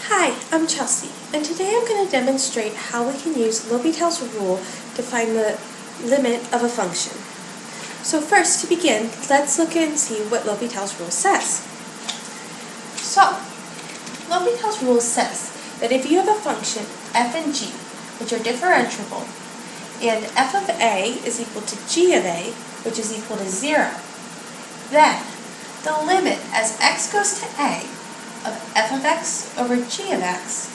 Hi, I'm Chelsea, and today I'm going to demonstrate how we can use L'Hopital's rule to find the limit of a function. So first, to begin, let's look and see what L'Hopital's rule says. So, L'Hopital's rule says that if you have a function f and g, which are differentiable, and f of a is equal to g of a, which is equal to 0, then the limit as x goes to a of f of x over g of x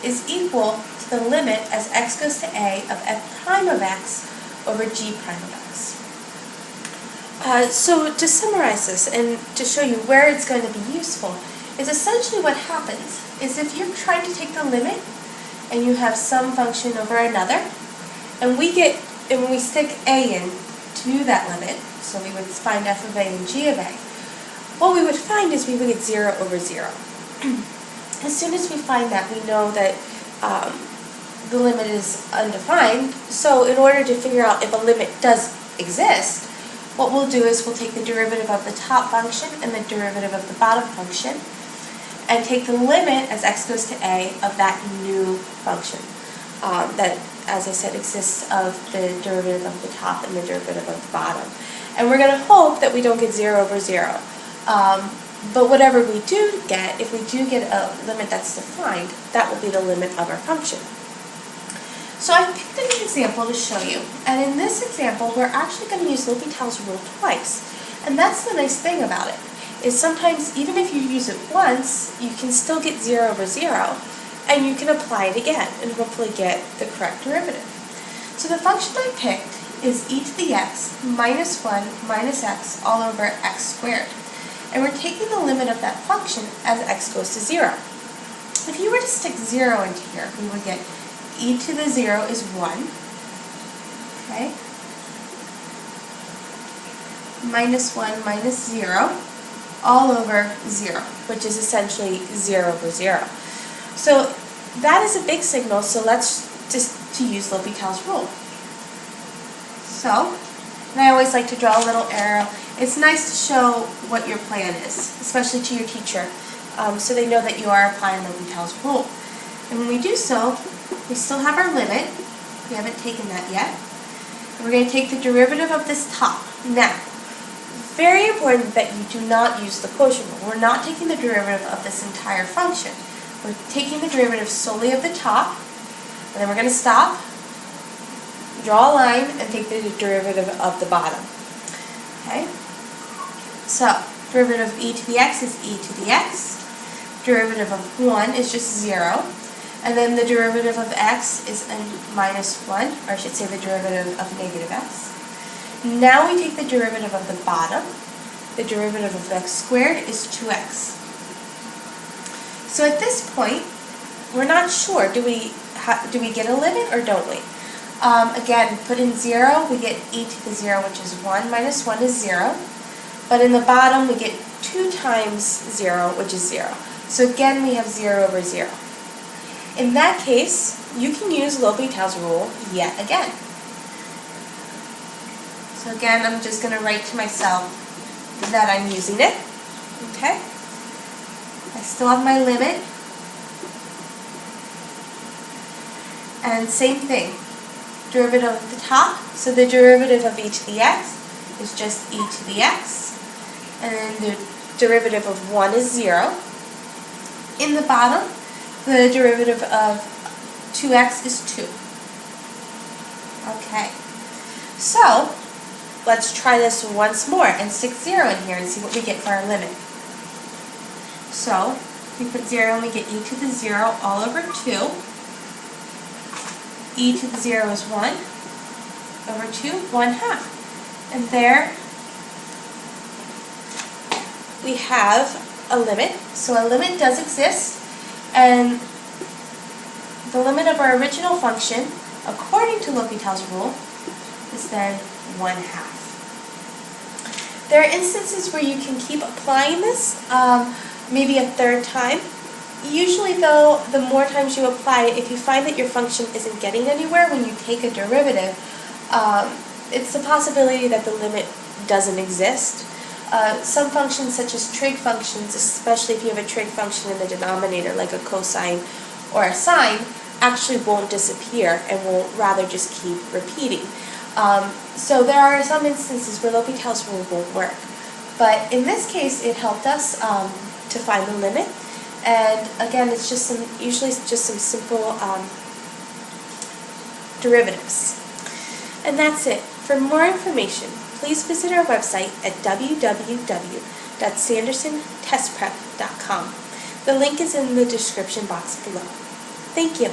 is equal to the limit as x goes to a of f prime of x over g prime of x. So to summarize this and to show you where it's going to be useful is essentially what happens is if you're trying to take the limit and you have some function over another, and we stick a in to that limit, so we would find f of a and g of a, what we would find is we would get 0 over 0. As soon as we find that, we know that the limit is undefined, so in order to figure out if a limit does exist, what we'll do is we'll take the derivative of the top function and the derivative of the bottom function and take the limit as x goes to a of that new function that, as I said, exists of the derivative of the top and the derivative of the bottom. And we're going to hope that we don't get 0 over 0. But whatever we do get, if we do get a limit that's defined, that will be the limit of our function. So I've picked an example to show you, and in this example we're actually going to use L'Hopital's rule twice. And that's the nice thing about it, is sometimes even if you use it once, you can still get 0 over 0, and you can apply it again and hopefully get the correct derivative. So the function I picked is e to the x minus 1 minus x all over x squared. And we're taking the limit of that function as x goes to 0. If you were to stick 0 into here, we would get e to the 0 is 1, okay, minus 1 minus 0 all over 0, which is essentially 0 over 0. So that is a big signal, so let's just use L'Hopital's rule. So, and I always like to draw a little arrow. It's nice to show what your plan is, especially to your teacher, so they know that you are applying L'Hopital's rule. And when we do so, we still have our limit. We haven't taken that yet. And we're going to take the derivative of this top. Now, very important that you do not use the quotient rule. We're not taking the derivative of this entire function. We're taking the derivative solely of the top, and then we're going to stop, draw a line, and take the derivative of the bottom. Okay? So, derivative of e to the x is e to the x. Derivative of 1 is just 0. And then the derivative of x is a minus 1, or I should say the derivative of negative x. Now we take the derivative of the bottom. The derivative of x squared is 2x. So at this point, we're not sure. Do we get a limit or don't we? Again, put in 0, we get e to the 0, which is 1 minus 1 is 0. But in the bottom, we get 2 times 0, which is 0. So again, we have 0 over 0. In that case, you can use L'Hopital's rule yet again. So again, I'm just going to write to myself that I'm using it. Okay? I still have my limit. And same thing. Derivative of the top, so the derivative of e to the x is just e to the x. And then the derivative of 1 is 0. In the bottom, the derivative of 2x is 2. Okay. So, let's try this once more and stick 0 in here and see what we get for our limit. So, we put 0 and we get e to the 0 all over 2. E to the 0 is 1 over 2, 1/2. And there we have a limit. So a limit does exist, and the limit of our original function, according to L'Hopital's rule, is then 1/2. There are instances where you can keep applying this, maybe a third time. Usually though, the more times you apply it, if you find that your function isn't getting anywhere when you take a derivative, it's a possibility that the limit doesn't exist. Some functions such as trig functions, especially if you have a trig function in the denominator like a cosine or a sine, actually won't disappear and will rather just keep repeating. So there are some instances where L'Hopital's rule won't work. But in this case, it helped us to find the limit. And again, it's just usually just some simple derivatives. And that's it. For more information, please visit our website at www.sandersontestprep.com. The link is in the description box below. Thank you.